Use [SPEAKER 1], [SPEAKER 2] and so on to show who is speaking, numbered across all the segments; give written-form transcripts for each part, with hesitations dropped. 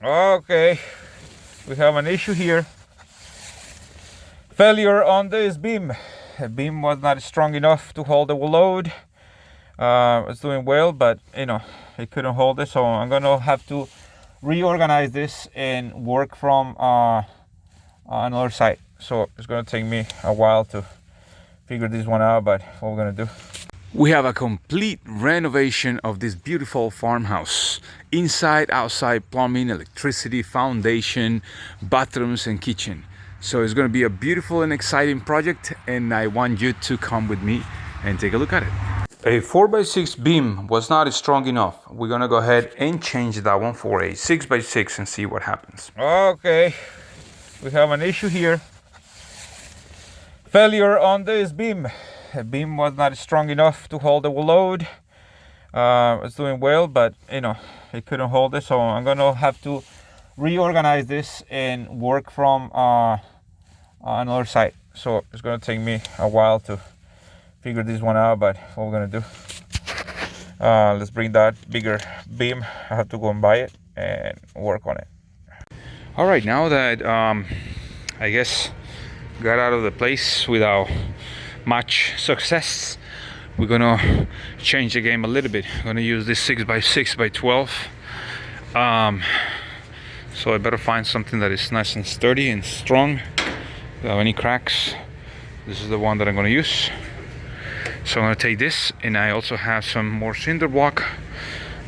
[SPEAKER 1] Okay, we have an issue here. Failure on this beam. The beam was not strong enough to hold the load. It's doing well, but it couldn't hold it, so I'm gonna have to reorganize this and work from another side. So it's gonna take me a while to figure this one out, but what we're gonna do. We have a complete renovation of this beautiful farmhouse. Inside, outside, plumbing, electricity, foundation, bathrooms and kitchen. So it's going to be a beautiful and exciting project, and I want you to come with me and take a look at it. A 4x6 beam was not strong enough. We're going to go ahead and change that one for a 6x6 and see what happens. Okay, we have an issue here. Failure on this beam. The beam was not strong enough to hold the load. It's doing well, but it couldn't hold it, so I'm gonna have to reorganize this and work from another side. So it's gonna take me a while to figure this one out, but what we're gonna do, let's bring that bigger beam. I have to go and buy it and work on it. All right, now that I guess got out of the place without much success, we're gonna change the game a little bit. I'm gonna use this 6x6 by 12. So I better find something that is nice and sturdy and strong without any cracks. This is the one that I'm gonna use. So I'm gonna take this, and I also have some more cinder block,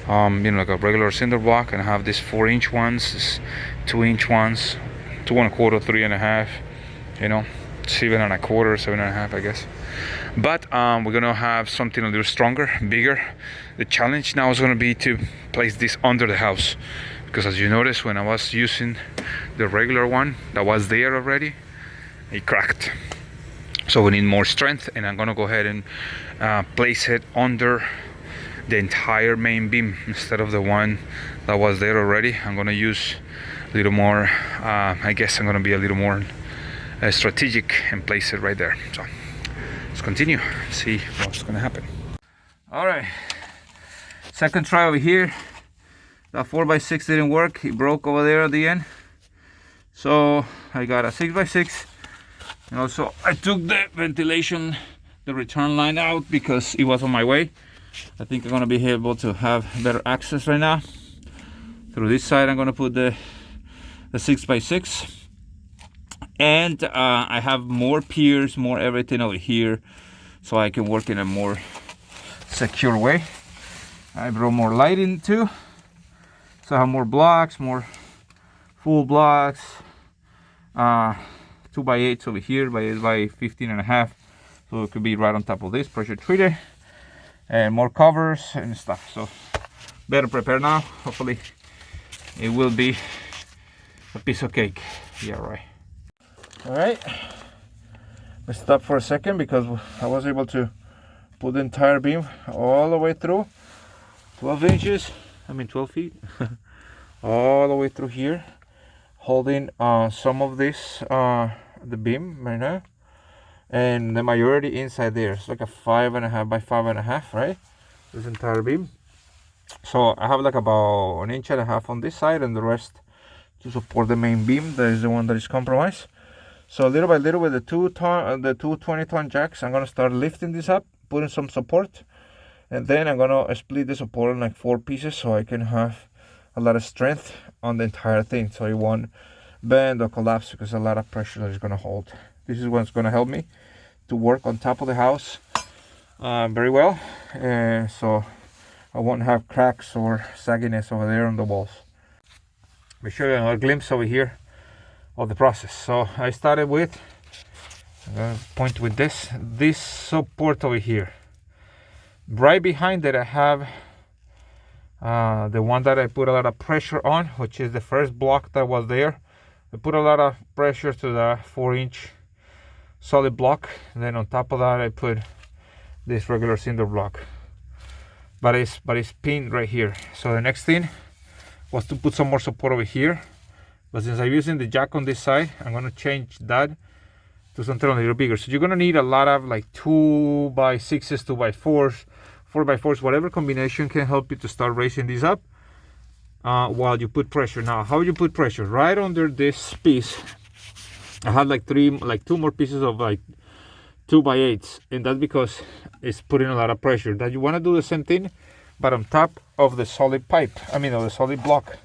[SPEAKER 1] like a regular cinder block, and I have these 4-inch ones, this 2-inch ones, 2 1/4, 3 1/2, 7 1/4, 7 1/2, I guess. But we're gonna have something a little stronger, bigger. The challenge now is gonna be to place this under the house, because as you notice, when I was using the regular one that was there already, it cracked. So we need more strength, and I'm gonna go ahead and place it under the entire main beam instead of the one that was there already. I'm gonna use a little more, I guess I'm gonna be a little more strategic and place it right there. So let's continue, see what's gonna happen. All right, second try over here. That 4x6 didn't work. It broke over there at the end. So I got a 6x6, and also I took the ventilation, the return line out, because it was on my way. I think I'm gonna be able to have better access right now. Through this side, I'm gonna put the 6x6. And I have more piers, more everything over here, so I can work in a more secure way. I brought more lighting too, so I have more blocks, more full blocks, 2x8s over here, by 15 1/2, so it could be right on top of this, pressure treated, and more covers and stuff. So better prepare now. Hopefully it will be a piece of cake. Yeah, right. All right, let's stop for a second, because I was able to put the entire beam all the way through 12 feet all the way through here, holding some of this the beam right now, and the majority inside there. It's like a 5 1/2 by 5 1/2, right? This entire beam. So I have like about 1.5 inches on this side, and the rest to support the main beam. That is the one that is compromised. So little by little, with the two 20-ton jacks, I'm gonna start lifting this up, putting some support, and then I'm gonna split the support in like 4 pieces, so I can have a lot of strength on the entire thing, so it won't bend or collapse, because a lot of pressure that is gonna hold. This is what's gonna help me to work on top of the house very well, so I won't have cracks or sagginess over there on the walls. Let me show you a glimpse over here of the process. So I started with, I'm gonna point with this support over here. Right behind it, I have the one that I put a lot of pressure on, which is the first block that was there. I put a lot of pressure to the 4-inch solid block, and then on top of that I put this regular cinder block, but it's pinned right here. So the next thing was to put some more support over here. But since I'm using the jack on this side, I'm gonna change that to something a little bigger. So you're gonna need a lot of like 2x6s, 2x4s, 4x4s, whatever combination can help you to start raising these up. while you put pressure. Now, how you put pressure? Right under this piece, I had like two more pieces of like 2x8s, and that's because it's putting a lot of pressure. That you want to do the same thing, but on top of the solid pipe. I mean, of the solid block,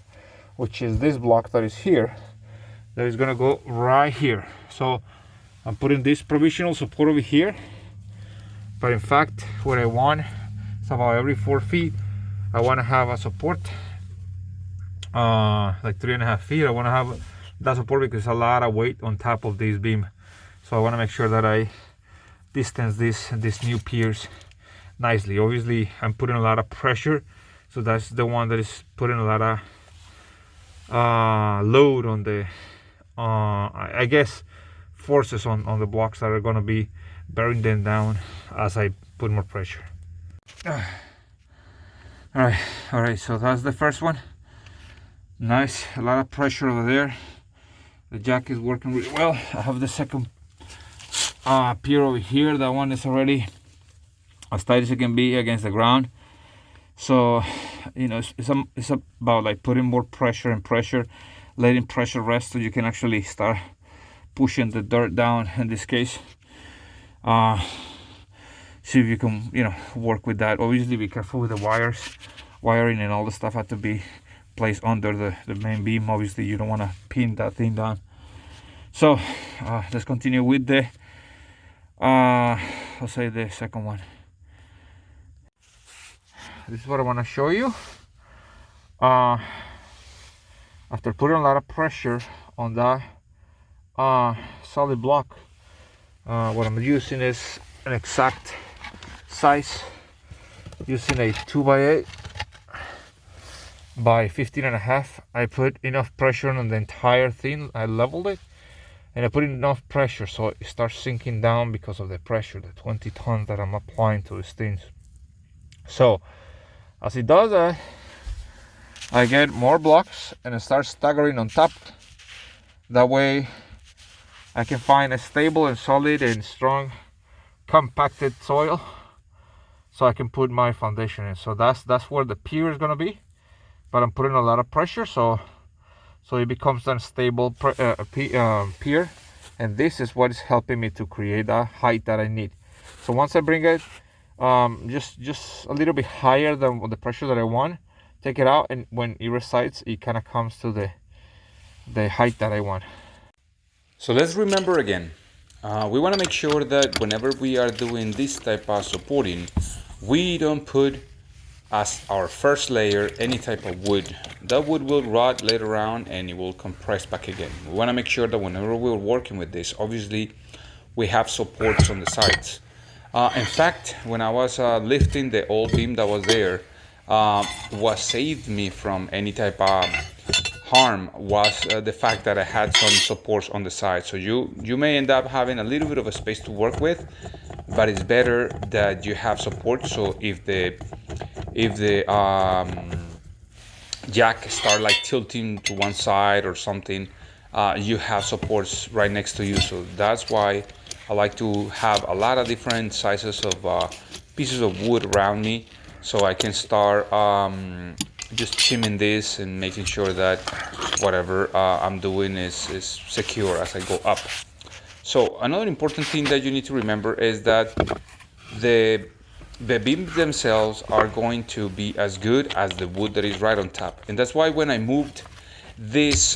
[SPEAKER 1] which is this block that is here. That is gonna go right here. So I'm putting this provisional support over here. But in fact, what I want is about every 4 feet, I want to have a support, like 3.5 feet. I want to have that support because a lot of weight on top of this beam. So I want to make sure that I distance these new piers nicely. Obviously, I'm putting a lot of pressure, so that's the one that is putting a lot of load on the, I guess, forces on the blocks that are going to be bearing them down as I put more pressure. All right, so that's the first one. Nice, a lot of pressure over there. The jack is working really well. I have the second pier over here. That one is already as tight as it can be against the ground. So, you know, it's about like putting more pressure and pressure, letting pressure rest so you can actually start pushing the dirt down in this case. See if you can, you know, work with that. Obviously, be careful with the wiring and all the stuff have to be placed under the main beam. Obviously, you don't want to pin that thing down. So let's continue with the let's say the second one. This is what I want to show you. After putting a lot of pressure on that solid block, what I'm using is an exact size, using a 2x8 by 15.5. I put enough pressure on the entire thing. I leveled it and I put enough pressure so it starts sinking down because of the pressure, the 20 tons that I'm applying to these things. So as it does that, I get more blocks and I start staggering on top. That way I can find a stable and solid and strong compacted soil so I can put my foundation in. So that's where the pier is going to be, but I'm putting a lot of pressure so it becomes a stable pier, and this is what is helping me to create that height that I need. So once I bring it just a little bit higher than the pressure that I want, take it out, and when it resides, it kind of comes to the height that I want.
[SPEAKER 2] So let's remember again, we want to make sure that whenever we are doing this type of supporting, we don't put as our first layer any type of wood. That wood will rot later on and it will compress back again. We want to make sure that whenever we're working with this, obviously we have supports on the sides. In fact, when I was lifting the old beam that was there, what saved me from any type of harm was the fact that I had some supports on the side. So you may end up having a little bit of a space to work with, but it's better that you have support. So if the jack start like tilting to one side or something, you have supports right next to you. So that's why I like to have a lot of different sizes of pieces of wood around me, so I can start just trimming this and making sure that whatever I'm doing is secure as I go up. So another important thing that you need to remember is that the beams themselves are going to be as good as the wood that is right on top. And that's why when I moved this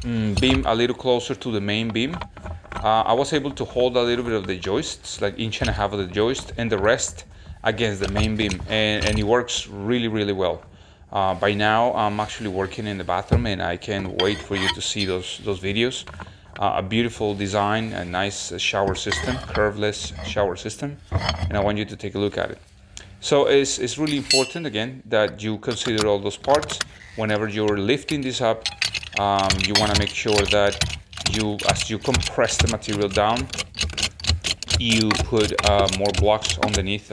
[SPEAKER 2] beam a little closer to the main beam, I was able to hold a little bit of the joists, like 1.5 inches of the joist, and the rest against the main beam, and it works really well. By now I'm actually working in the bathroom, and I can't wait for you to see those videos. A beautiful design, a nice shower system, curveless shower system, and I want you to take a look at it. So it's really important, again, that you consider all those parts whenever you're lifting this up. You want to make sure that as you compress the material down, you put more blocks underneath.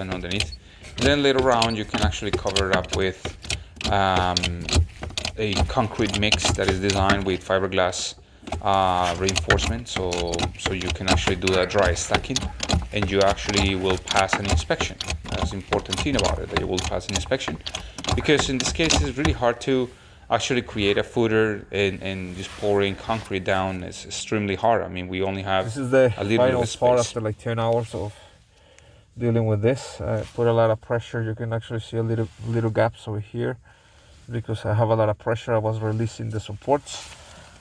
[SPEAKER 2] Then later on you can actually cover it up with a concrete mix that is designed with fiberglass reinforcement, so you can actually do that dry stacking, and you actually will pass an inspection. That's the important thing about it, that you will pass an inspection. because in this case it's really hard to actually create a footer and just pouring concrete down is extremely hard. I mean, we only have
[SPEAKER 1] This is the
[SPEAKER 2] a little bit
[SPEAKER 1] final
[SPEAKER 2] of
[SPEAKER 1] part
[SPEAKER 2] space.
[SPEAKER 1] after like 10 hours of dealing with this. I put a lot of pressure. You can actually see a little gaps over here because I have a lot of pressure. I was releasing the supports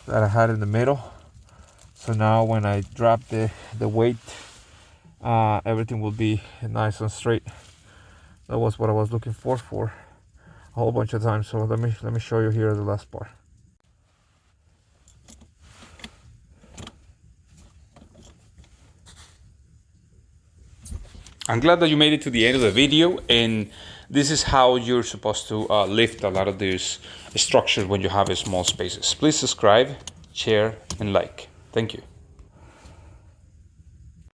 [SPEAKER 1] that I had in the middle. So now when I drop the weight, everything will be nice and straight. That was what I was looking for a whole bunch of times. So let me show you here the last part.
[SPEAKER 2] I'm glad that you made it to the end of the video, and this is how you're supposed to lift a lot of these structures when you have small spaces. Please subscribe, share, and like. Thank you.